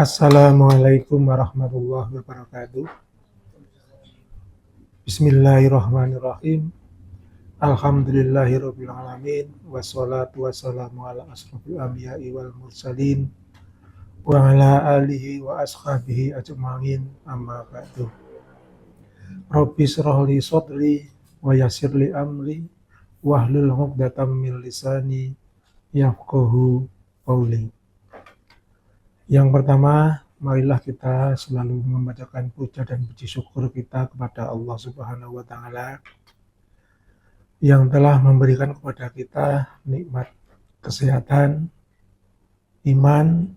Assalamualaikum warahmatullahi wabarakatuh. Bismillahirrahmanirrahim. Alhamdulillahirabbil alamin wassalatu wassalamu ala asrofil anbiya'i wal mursalin wa ala alihi wa ashabihi ajma'in amma ba'du. Rabbi shrah li sadri wa yassir li amri wahlul 'uqdatam min lisani yafqahu qawli. Yang pertama, marilah kita selalu membacakan puja dan puji syukur kita kepada Allah Subhanahu wa Ta'ala yang telah memberikan kepada kita nikmat kesehatan, iman,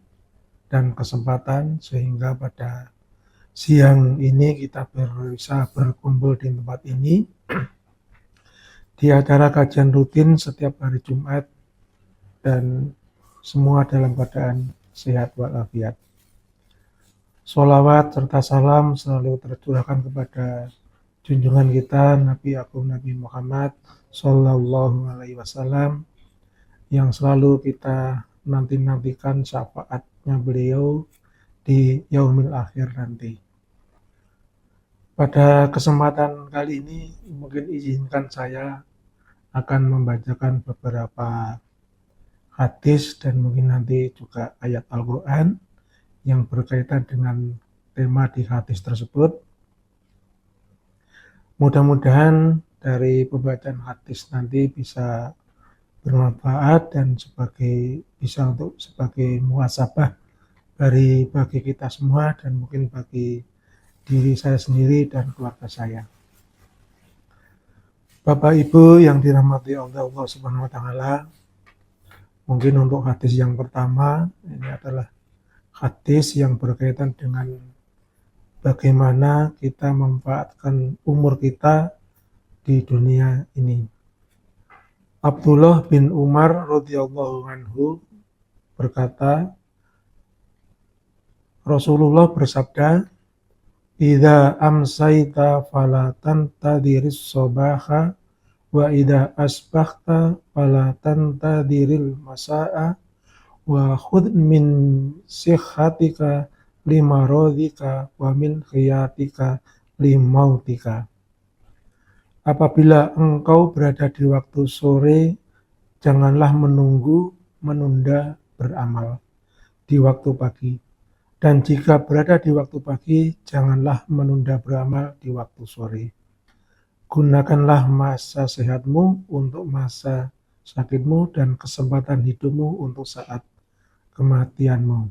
dan kesempatan sehingga pada siang ini kita bisa berkumpul di tempat ini di acara kajian rutin setiap hari Jumat dan semua dalam keadaan sehat walafiat. Sholawat serta salam selalu tercurahkan kepada junjungan kita Nabi Agung Nabi Muhammad Sallallahu Alaihi Wasallam yang selalu kita nantikan syafaatnya beliau di yaumil akhir nanti. Pada kesempatan kali ini mungkin izinkan saya akan membacakan beberapa hadis dan mungkin nanti juga ayat Al-Quran yang berkaitan dengan tema di hadis tersebut. Mudah-mudahan dari pembacaan hadis nanti bisa bermanfaat dan bisa sebagai muhasabah bagi kita semua dan mungkin bagi diri saya sendiri dan keluarga saya. Bapak Ibu yang dirahmati Allah Subhanahu wa Ta'ala, mungkin untuk hadis yang pertama ini adalah hadis yang berkaitan dengan bagaimana kita memanfaatkan umur kita di dunia ini. Abdullah bin Umar radhiyallahu anhu berkata, Rasulullah bersabda, "Idza amsayta fala tantadhiris sabaha wa idza asbahta fala tantadiril masa'a wa khudh min sihhatika limaradika wa min khiyatika limautika." Apabila engkau berada di waktu sore, janganlah menunda beramal di waktu pagi. Dan jika berada di waktu pagi, janganlah menunda beramal di waktu sore. Gunakanlah masa sehatmu untuk masa sakitmu dan kesempatan hidupmu untuk saat kematianmu.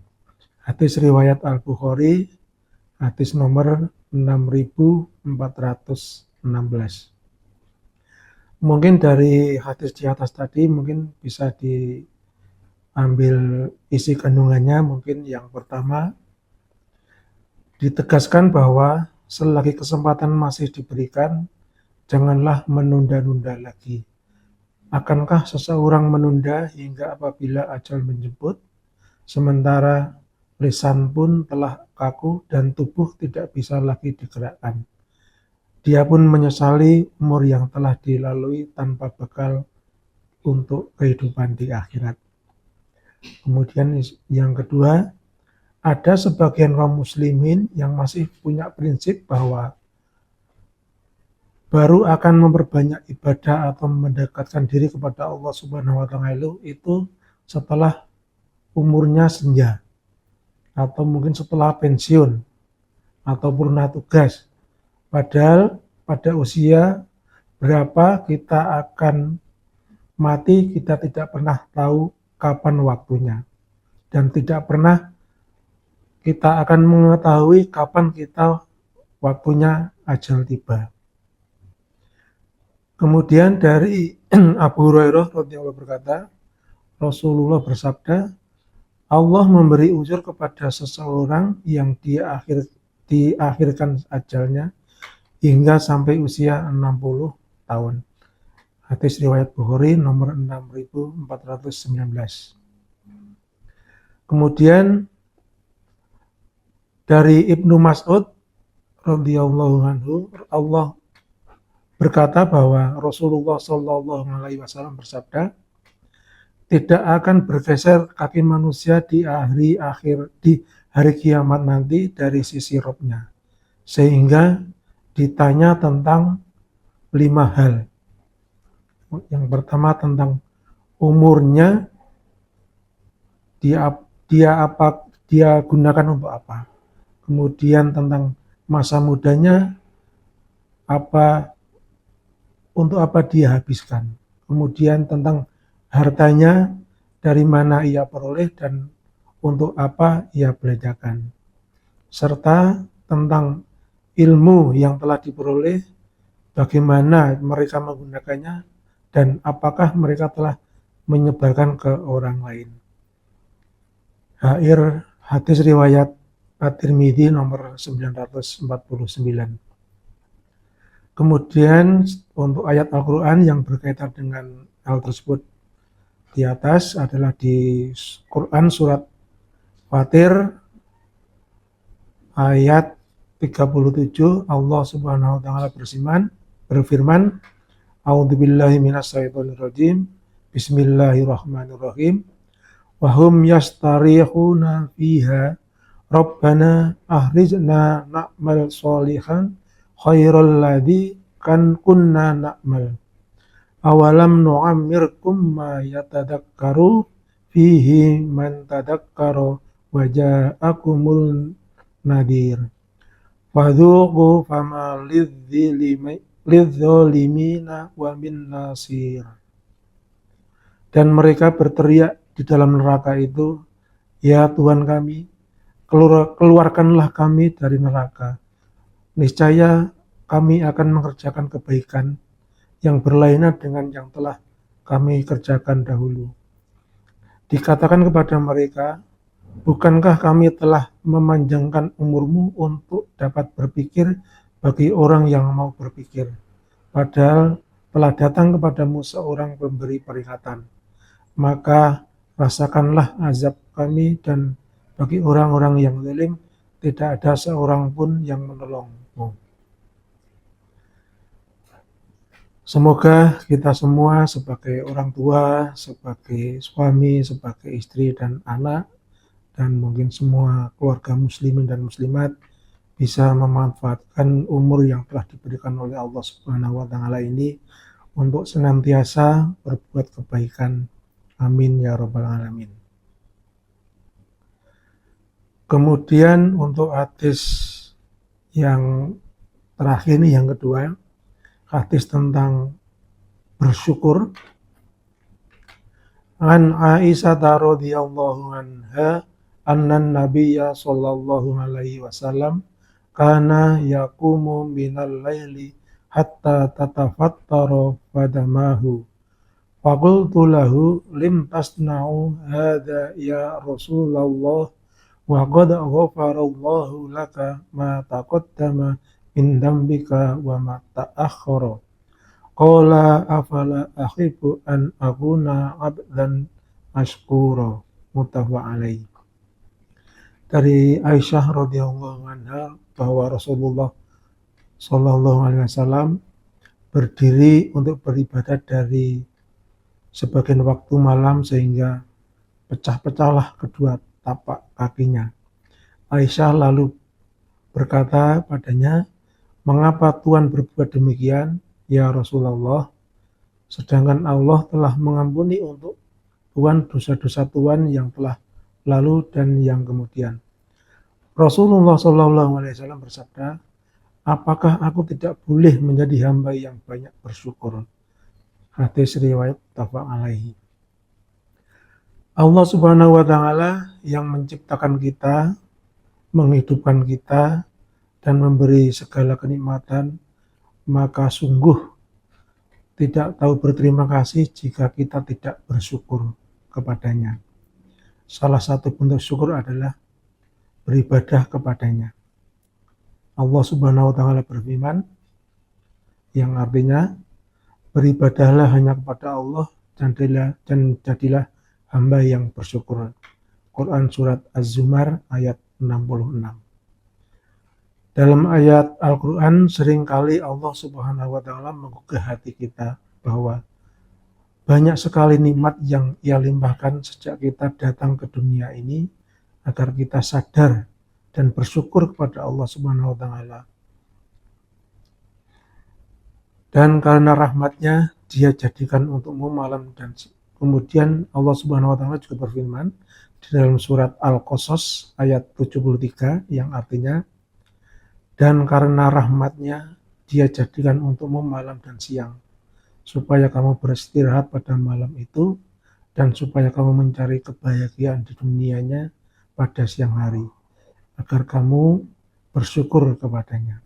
Hadis riwayat Al-Bukhari, hadis nomor 6416. Mungkin dari hadis di atas tadi mungkin bisa diambil isi kandungannya. Mungkin yang pertama ditegaskan bahwa selagi kesempatan masih diberikan, janganlah menunda-nunda lagi. Akankah seseorang menunda hingga apabila ajal menjemput, sementara lisan pun telah kaku dan tubuh tidak bisa lagi digerakkan? Dia pun menyesali umur yang telah dilalui tanpa bekal untuk kehidupan di akhirat. Kemudian yang kedua, ada sebagian kaum muslimin yang masih punya prinsip bahwa baru akan memperbanyak ibadah atau mendekatkan diri kepada Allah Subhanahu wa Ta'ala itu setelah umurnya senja atau mungkin setelah pensiun atau purna tugas. Padahal pada usia berapa kita akan mati, kita tidak pernah tahu kapan waktunya. Dan tidak pernah kita akan mengetahui kapan waktunya ajal tiba. Kemudian dari Abu Hurairah radhiyallahu berkata, Rasulullah bersabda, Allah memberi uzur kepada seseorang yang diakhirkan ajalnya hingga sampai usia 60 tahun. Hadis riwayat Bukhari nomor 6419. Kemudian dari Ibnu Mas'ud radhiyallahu anhu, Allah berkata bahwa Rasulullah Shallallahu Alaihi Wasallam bersabda, tidak akan bergeser kaki manusia di hari kiamat nanti dari sisi Rabb-nya. Sehingga ditanya tentang 5 hal. Yang pertama tentang umurnya, dia gunakan untuk apa. Kemudian tentang masa mudanya, untuk apa dia habiskan. Kemudian tentang hartanya, dari mana ia peroleh dan untuk apa ia belanjakan. Serta tentang ilmu yang telah diperoleh, bagaimana mereka menggunakannya, dan apakah mereka telah menyebarkan ke orang lain. Hadis riwayat At-Tirmidzi nomor 949. Kemudian untuk ayat Al-Quran yang berkaitan dengan hal tersebut di atas adalah di Quran surat Fatir ayat 37. Allah Subhanahu wa taala berfirman, A'udzubillahi minasyaitonirrajim. Bismillahirrahmanirrahim. Wa hum yastarihuna fiha Rabbana ahrijna na'mal sholihan khairal ladzi kan kunna na'mal. Awalam nu'ammirkum ma yatadakkaru fihi man tadakkara wa ja'akumul nadir. Fadzuqu fama lidzolimina wa min nasir. Dan mereka berteriak di dalam neraka itu, ya Tuhan kami, keluarkanlah kami dari neraka. Niscaya kami akan mengerjakan kebaikan yang berlainan dengan yang telah kami kerjakan dahulu. Dikatakan kepada mereka, bukankah kami telah memanjangkan umurmu untuk dapat berpikir bagi orang yang mau berpikir? Padahal telah datang kepadamu seorang pemberi peringatan. Maka rasakanlah azab kami, dan bagi orang-orang yang zalim tidak ada seorang pun yang menolongmu. Semoga kita semua sebagai orang tua, sebagai suami, sebagai istri dan anak, dan mungkin semua keluarga muslimin dan muslimat bisa memanfaatkan umur yang telah diberikan oleh Allah Subhanahu wa taala ini untuk senantiasa berbuat kebaikan. Amin ya rabbal alamin. Kemudian untuk hadis yang terakhir ini, yang kedua, hadis tentang bersyukur. An Aisyah radhiyallahu anha annan nabiyya sallallahu alaihi wasallam kana yaqumu minal laili hatta tatafattara fadamahu. Faqultu lahu lim tasna'u hadza ya Rasulullah wa qad ghafarallahu laka ma taqaddama min dambika wa ma ta'akhkhara. Qala afala akhibbu an akuna 'abdan ashkura. Muttafaq alaih. Dari Aisyah radhiyallahu anha bahwa Rasulullah sallallahu alaihi wasallam berdiri untuk beribadah dari sebagian waktu malam sehingga pecah-pecahlah kedua tapak kakinya. Aisyah lalu berkata padanya, mengapa Tuhan berbuat demikian, ya Rasulullah, sedangkan Allah telah mengampuni untuk Tuhan dosa-dosa Tuhan yang telah lalu dan yang kemudian. Rasulullah SAW bersabda, apakah aku tidak boleh menjadi hamba yang banyak bersyukur? Hadis riwayat muttafaq alaihi. Allah Subhanahu wa taala yang menciptakan kita, menghidupkan kita, dan memberi segala kenikmatan, maka sungguh tidak tahu berterima kasih jika kita tidak bersyukur kepadanya. Salah satu bentuk syukur adalah beribadah kepadanya. Allah Subhanahu wa taala berfirman, yang artinya beribadahlah hanya kepada Allah dan jadilah hamba yang bersyukur. Quran surat Az-Zumar ayat 66. Dalam ayat Al-Quran seringkali Allah Subhanahu wa taala menggugah hati kita bahwa banyak sekali nikmat yang Ia limpahkan sejak kita datang ke dunia ini, agar kita sadar dan bersyukur kepada Allah Subhanahu wa taala. Dan karena rahmatnya dia jadikan untukmu malam dan kemudian Allah Subhanahu wa taala juga berfirman di dalam surat Al-Qasas ayat 73 yang artinya, dan karena rahmatnya dia jadikan untukmu malam dan siang supaya kamu beristirahat pada malam itu dan supaya kamu mencari kebahagiaan di dunianya pada siang hari agar kamu bersyukur kepadanya.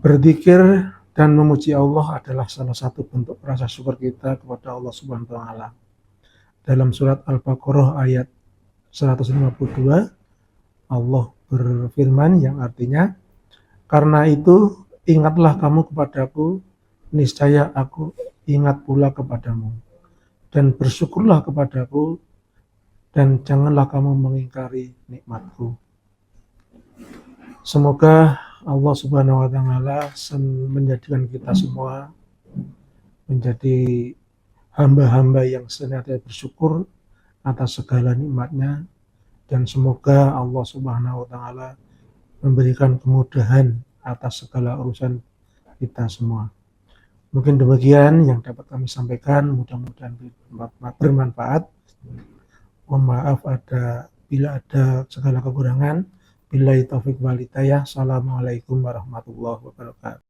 Berzikir dan memuji Allah adalah salah satu bentuk rasa syukur kita kepada Allah Subhanahu wa taala. Dalam surat Al-Baqarah ayat 152 Allah berfirman yang artinya, karena itu ingatlah kamu kepadaku, niscaya aku ingat pula kepadamu, dan bersyukurlah kepadaku, dan janganlah kamu mengingkari nikmatku. Semoga Allah Subhanahu wa taala menjadikan kita semua menjadi hamba-hamba yang senantiasa bersyukur atas segala nikmatnya, dan semoga Allah Subhanahu wa taala memberikan kemudahan atas segala urusan kita semua. Mungkin demikian yang dapat kami sampaikan, mudah-mudahan bermanfaat. Mohon maaf bila ada segala kekurangan. Billahi taufiq wal hidayah. Assalamualaikum warahmatullahi wabarakatuh.